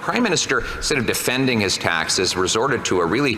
Prime Minister, instead of defending his taxes, resorted to a really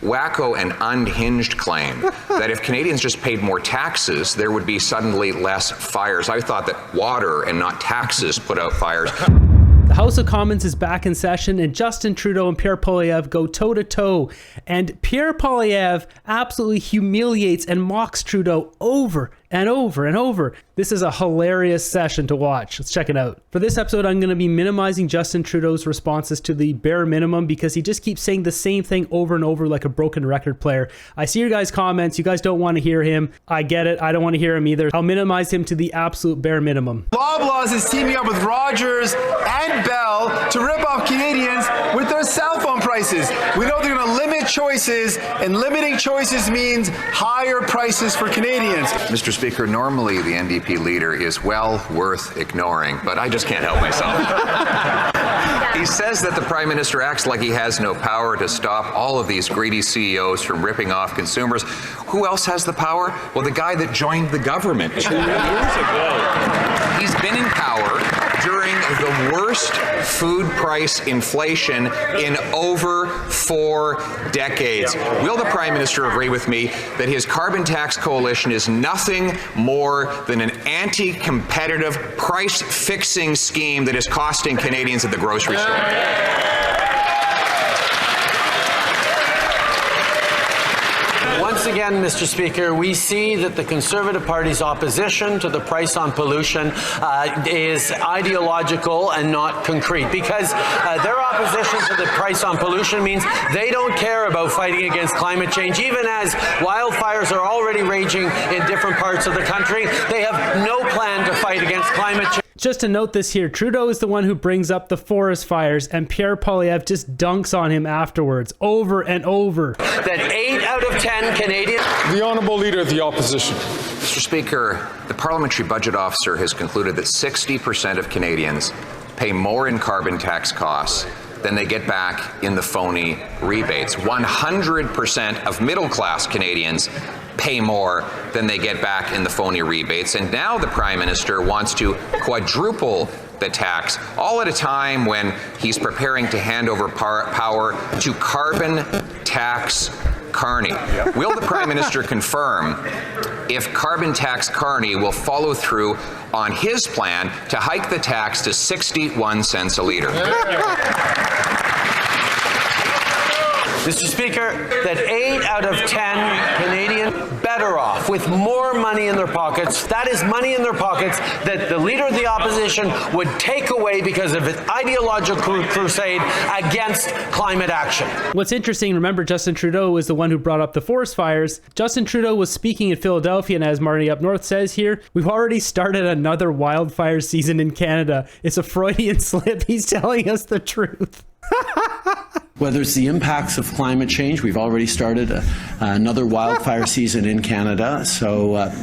wacko and unhinged claim that if Canadians just paid more taxes, there would be suddenly less fires. I thought that water and not taxes put out fires. The House of Commons is back in session, and Justin Trudeau and Pierre Poilievre go toe-to-toe. And Pierre Poilievre absolutely humiliates and mocks Trudeau over and over and over. This is a hilarious session to watch. Let's check it out. For this episode, I'm going to be minimizing Justin Trudeau's responses to the bare minimum because he just keeps saying the same thing over and over like a broken record player. I see your guys' comments. You guys don't want to hear him. I get it. I don't want to hear him either. I'll minimize him to the absolute bare minimum. Loblaws is teaming up with Rogers and Bell to rip off Canadians with their cell phone prices. We know they're going to limit choices, and limiting choices means higher prices for Canadians. Mr. Speaker, normally the NDP leader is well worth ignoring, but I just can't help myself. He says that the Prime Minister acts like he has no power to stop all of these greedy CEOs from ripping off consumers. Who else has the power? Well, the guy that joined the government 2 years ago. He's been in power during the worst food price inflation in over 4 decades. Will the Prime Minister agree with me that his carbon tax coalition is nothing more than an anti-competitive price-fixing scheme that is costing Canadians at the grocery store? Once again, Mr. Speaker, we see that the Conservative Party's opposition to the price on pollution is ideological and not concrete, because their opposition to the price on pollution means they don't care about fighting against climate change. Even as wildfires are already raging in different parts of the country, they have no plan to fight against climate change. Just to note this here, Trudeau is the one who brings up the forest fires, and Pierre Poilievre just dunks on him afterwards, over and over. That 8 out of 10 Canadians... The Honourable Leader of the Opposition. Mr. Speaker, the Parliamentary Budget Officer has concluded that 60% of Canadians pay more in carbon tax costs than they get back in the phony rebates. 100% of middle-class Canadians pay more than they get back in the phony rebates. And now the Prime Minister wants to quadruple the tax, all at a time when he's preparing to hand over power to carbon tax Carney. Will the Prime Minister confirm if carbon tax Carney will follow through on his plan to hike the tax to 61 cents a litre? Mr. Speaker, that 8 out of 10 Canadians better off with more money in their pockets. That is money in their pockets that the Leader of the Opposition would take away because of his ideological crusade against climate action. What's interesting, remember Justin Trudeau was the one who brought up the forest fires. Justin Trudeau was speaking in Philadelphia, and as Marty up north says here, we've already started another wildfire season in Canada. It's a Freudian slip. He's telling us the truth. Whether it's the impacts of climate change, we've already started another wildfire season in Canada, so I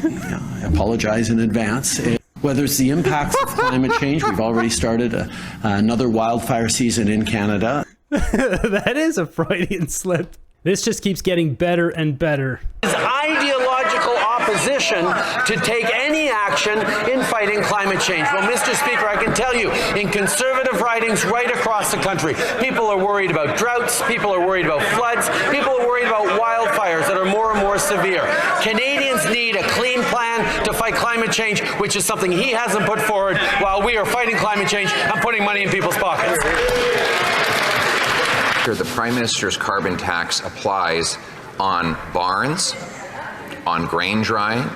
apologize in advance. Whether it's the impacts of climate change, we've already started another wildfire season in Canada. That is a Freudian slip. This just keeps getting better and better. His ideological opposition to take any action in fighting climate change. Well, Mr. Speaker, I can tell you, in Conservative ridings right across the country, people are worried about droughts, people are worried about floods, people are worried about wildfires that are more and more severe. Canadians need a clean plan to fight climate change, which is something he hasn't put forward while we are fighting climate change and putting money in people's pockets. The Prime Minister's carbon tax applies on barns, on grain drying,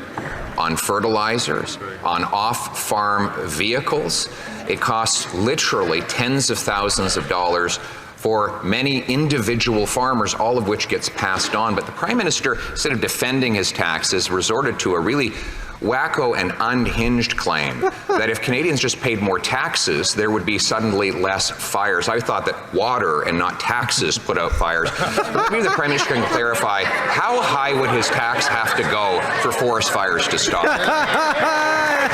on fertilizers, on off-farm vehicles. It costs literally tens of thousands of dollars for many individual farmers, all of which gets passed on. But the Prime Minister, instead of defending his taxes, resorted to a really wacko and unhinged claim that if Canadians just paid more taxes, there would be suddenly less fires. I thought that water and not taxes put out fires. Maybe the Prime Minister can clarify, how high would his tax have to go for forest fires to stop? Yeah.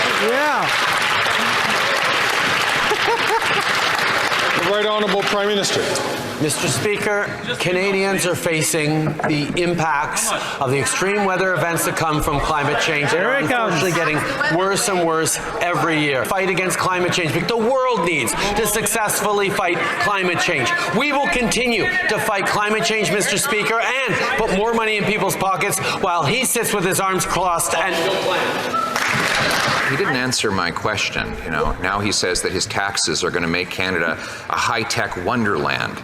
The Right Honourable Prime Minister. Mr. Speaker, Canadians are facing the impacts of the extreme weather events that come from climate change. They're unfortunately getting worse and worse every year. Fight against climate change because the world needs to successfully fight climate change. We will continue to fight climate change, Mr. Speaker, and put more money in people's pockets while he sits with his arms crossed and no plan. He didn't answer my question. Now he says that his taxes are going to make Canada a high-tech wonderland.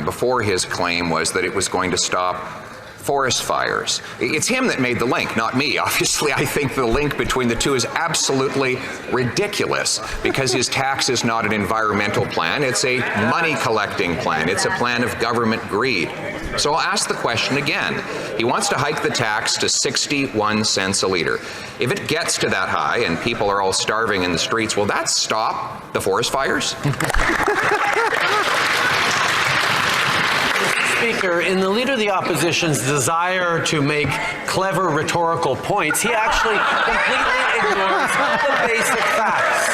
Before, his claim was that it was going to stop forest fires. It's him that made the link, not me. Obviously, I think the link between the two is absolutely ridiculous because his tax is not an environmental plan. It's a money-collecting plan. It's a plan of government greed. So I'll ask the question again. He wants to hike the tax to 61 cents a litre. If it gets to that high and people are all starving in the streets, will that stop the forest fires? Speaker, in the Leader of the Opposition's desire to make clever rhetorical points, he actually completely ignores the basic facts.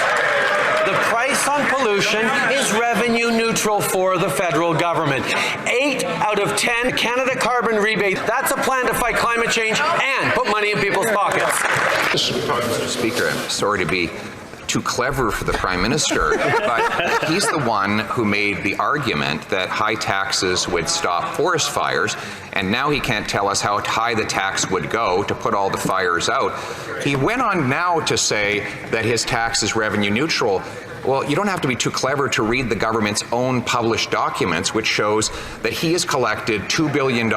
The price on pollution is revenue neutral for the federal government. 8 out of 10 Canada carbon rebate, that's a plan to fight climate change and put money in people's pockets. Mr. Speaker, I'm sorry to be too clever for the Prime Minister, but he's the one who made the argument that high taxes would stop forest fires, and now he can't tell us how high the tax would go to put all the fires out. He went on now to say that his tax is revenue neutral. Well, you don't have to be too clever to read the government's own published documents, which shows that he has collected $2 billion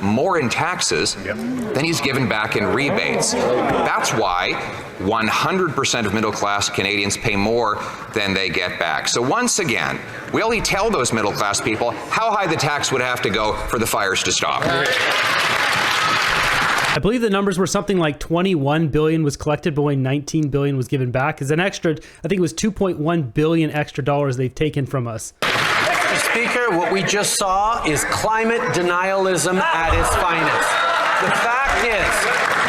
more in taxes than he's given back in rebates. That's why 100% of middle-class Canadians pay more than they get back. So once again, will he tell those middle-class people how high the tax would have to go for the fires to stop? I believe the numbers were something like 21 billion was collected, but only 19 billion was given back. Is an extra, I think it was 2.1 billion extra dollars they've taken from us. Mr. Speaker, what we just saw is climate denialism at its finest. The fact is,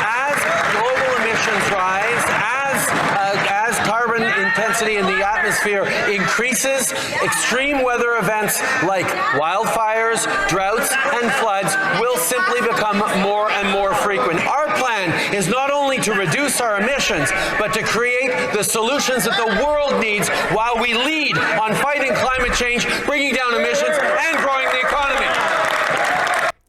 as global emissions rise, as carbon intensity in the atmosphere increases, extreme weather events like wildfires, droughts, and floods will simply become more and more frequent. Our plan is not only to reduce our emissions, but to create the solutions that the world needs while we lead on fighting climate change, bringing down emissions, and growing the economy.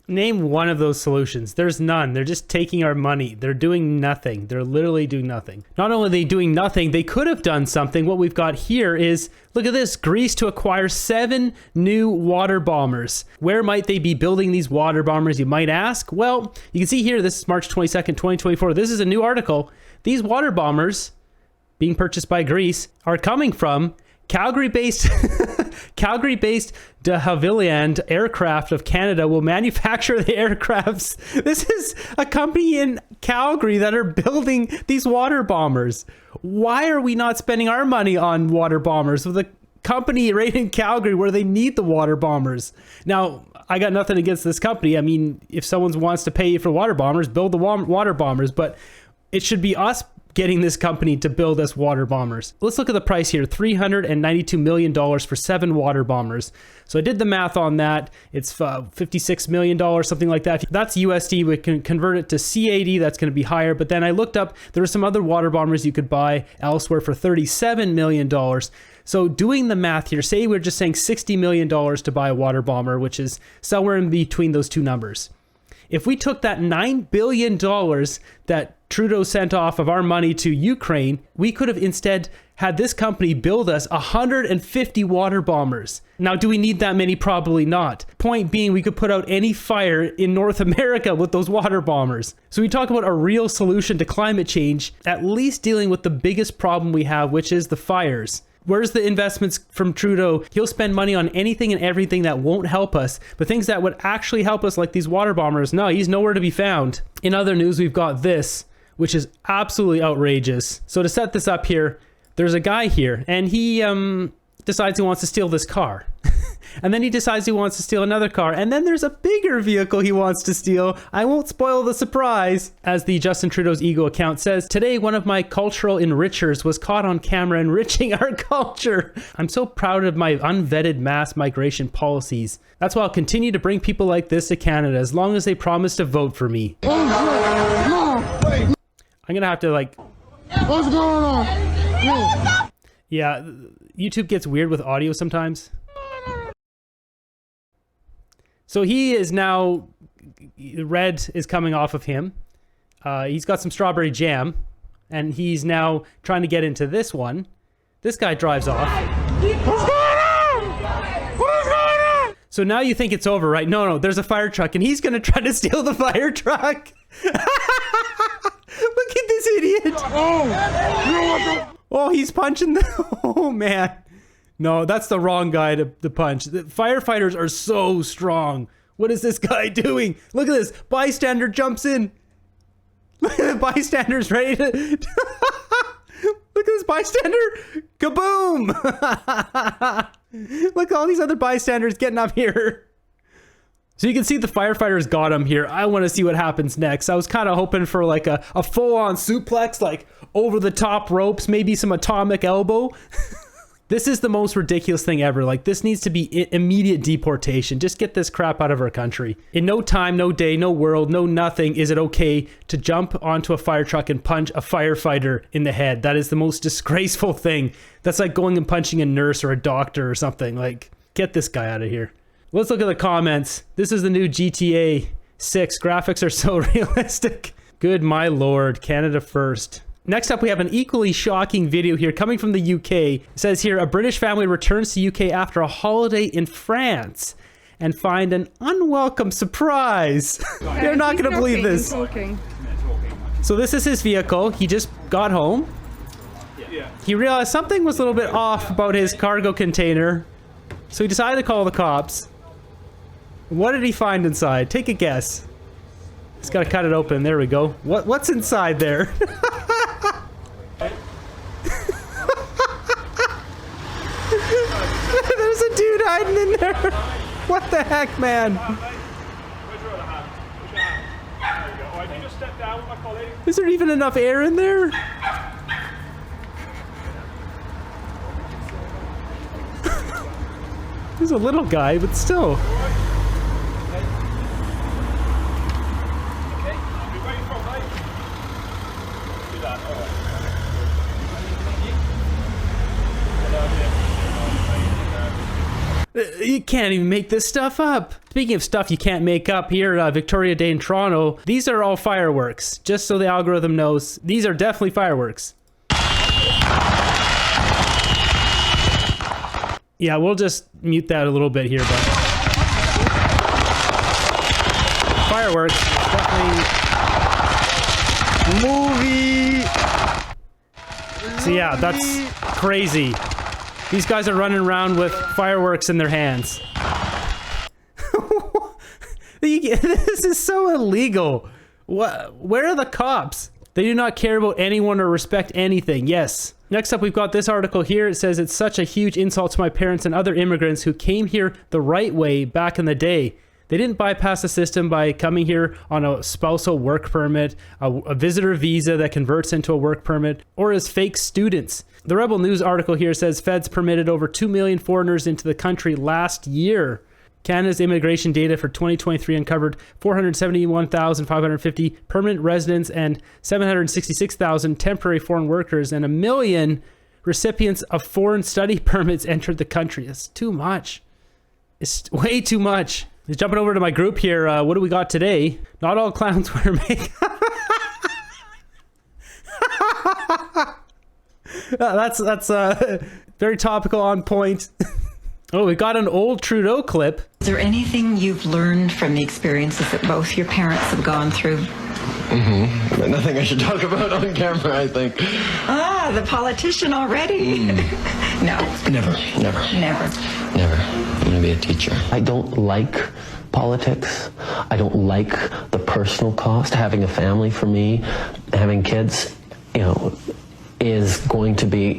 Name one of those solutions. There's none. They're just taking our money. They're doing nothing. They're literally doing nothing. Not only are they doing nothing, they could have done something. What we've got here is, look at this, Greece to acquire 7 new water bombers. Where might they be building these water bombers, you might ask? Well, you can see here, this is March 22nd, 2024. This is a new article. These water bombers being purchased by Greece are coming from Calgary-based de Havilland Aircraft of Canada will manufacture the aircrafts. This is a company in Calgary that are building these water bombers. Why are we not spending our money on water bombers with a company right in Calgary where they need the water bombers? Now, I got nothing against this company. I mean, if someone wants to pay you for water bombers, build the water bombers, but it should be us getting this company to build us water bombers. Let's look at the price here, $392 million for 7 water bombers. So I did the math on that. It's $56 million, something like that. That's USD. We can convert it to CAD. That's going to be higher. But then I looked up, there are some other water bombers you could buy elsewhere for $37 million. So doing the math here, say we're just saying $60 million to buy a water bomber, which is somewhere in between those two numbers. If we took that $9 billion that Trudeau sent off of our money to Ukraine, we could have instead had this company build us 150 water bombers. Now, do we need that many? Probably not. Point being, we could put out any fire in North America with those water bombers. So we talk about a real solution to climate change, at least dealing with the biggest problem we have, which is the fires. Where's the investments from Trudeau? He'll spend money on anything and everything that won't help us, but things that would actually help us, like these water bombers, no, he's nowhere to be found. In other news, we've got this, which is absolutely outrageous. So to set this up here, there's a guy here, and he decides he wants to steal this car. And then he decides he wants to steal another car. And then there's a bigger vehicle he wants to steal. I won't spoil the surprise. As the Justin Trudeau's Ego account says, today one of my cultural enrichers was caught on camera enriching our culture. I'm so proud of my unvetted mass migration policies. That's why I'll continue to bring people like this to Canada as long as they promise to vote for me. I'm gonna have to like... What's going on? Yeah, YouTube gets weird with audio sometimes. So he is now... Red is coming off of him. He's got some strawberry jam. And he's now trying to get into this one. This guy drives off. What's going on? What's going on? So now you think it's over, right? No, there's a fire truck and he's gonna try to steal the fire truck. Look at this idiot. Oh, he's punching the... Oh, man. No, that's the wrong guy to punch. The firefighters are so strong. What is this guy doing? Look at this. Bystander jumps in. Look at the bystander's ready to... Look at this bystander. Kaboom. Look at all these other bystanders getting up here. So you can see the firefighters got him here. I want to see what happens next. I was kind of hoping for like a full-on suplex, like over the top ropes, maybe some atomic elbow. This is the most ridiculous thing ever. Like, this needs to be immediate deportation. Just get this crap out of our country. In no time, no day, no world, no nothing is it okay to jump onto a fire truck and punch a firefighter in the head. That is the most disgraceful thing. That's like going and punching a nurse or a doctor or something. Like, get this guy out of here. Let's look at the comments. This is the new GTA 6. Graphics are so realistic. Good my lord, Canada first. Next up, we have an equally shocking video here coming from the UK. It says here, a British family returns to UK after a holiday in France and find an unwelcome surprise. They're not going to believe this. So this is his vehicle. He just got home. He realized something was a little bit off about his cargo container. So he decided to call the cops. What did he find inside? Take a guess. He's got to cut it open. There we go. What's inside there? There's a dude hiding in there. What the heck, man? Is there even enough air in there? He's a little guy, but still. You can't even make this stuff up. Speaking of stuff you can't make up, here at Victoria Day in Toronto, these are all fireworks. Just so the algorithm knows, these are definitely fireworks. Yeah, we'll just mute that a little bit here, but... Fireworks, definitely... Movie! So yeah, that's crazy. These guys are running around with fireworks in their hands. This is so illegal. Where are the cops? They do not care about anyone or respect anything. Yes. Next up, we've got this article here. It says, it's such a huge insult to my parents and other immigrants who came here the right way back in the day. They didn't bypass the system by coming here on a spousal work permit, a visitor visa that converts into a work permit, or as fake students. The Rebel News article here says feds permitted over 2 million foreigners into the country last year. Canada's immigration data for 2023 uncovered 471,550 permanent residents and 766,000 temporary foreign workers, and 1 million recipients of foreign study permits entered the country. That's too much. It's way too much. Jumping over to my group here, what do we got today? Not all clowns wear makeup. That's very topical, on point. Oh, we got an old Trudeau clip. Is there anything you've learned from the experiences that both your parents have gone through? But nothing I should talk about on camera, I think. Ah, the politician already. No. Never. I'm going to be a teacher. I don't like politics. I don't like the personal cost. Having a family for me, having kids, you know, is going to be,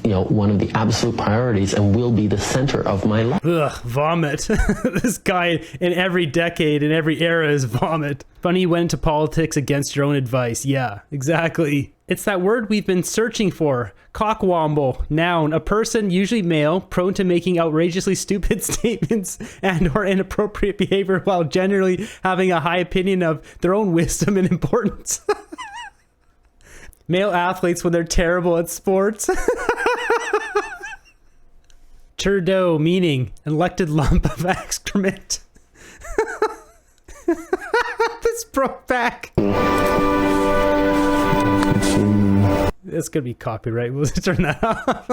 one of the absolute priorities and will be the center of my life. Ugh, vomit. This guy in every decade, in every era is vomit. Funny you went into politics against your own advice. Yeah, exactly. It's that word we've been searching for. Cockwomble. Noun. A person, usually male, prone to making outrageously stupid statements and or inappropriate behavior while generally having a high opinion of their own wisdom and importance. Male athletes when they're terrible at sports. Trudeau, meaning elected lump of excrement. This broke back. It's gonna be copyright. We'll turn that off.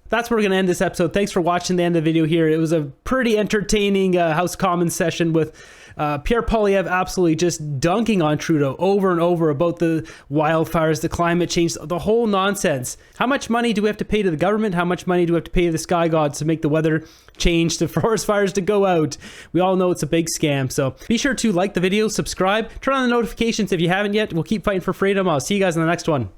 That's where we're gonna end this episode. Thanks for watching the end of the video here. It was a pretty entertaining House Commons session with Pierre Poilievre absolutely just dunking on Trudeau over and over about the wildfires, the climate change, the whole nonsense. How much money do we have to pay to the government? How much money do we have to pay to the sky gods to make the weather change, to forest fires to go out? We all know it's a big scam. So be sure to like the video, subscribe, turn on the notifications if you haven't yet. We'll keep fighting for freedom. I'll see you guys in the next one.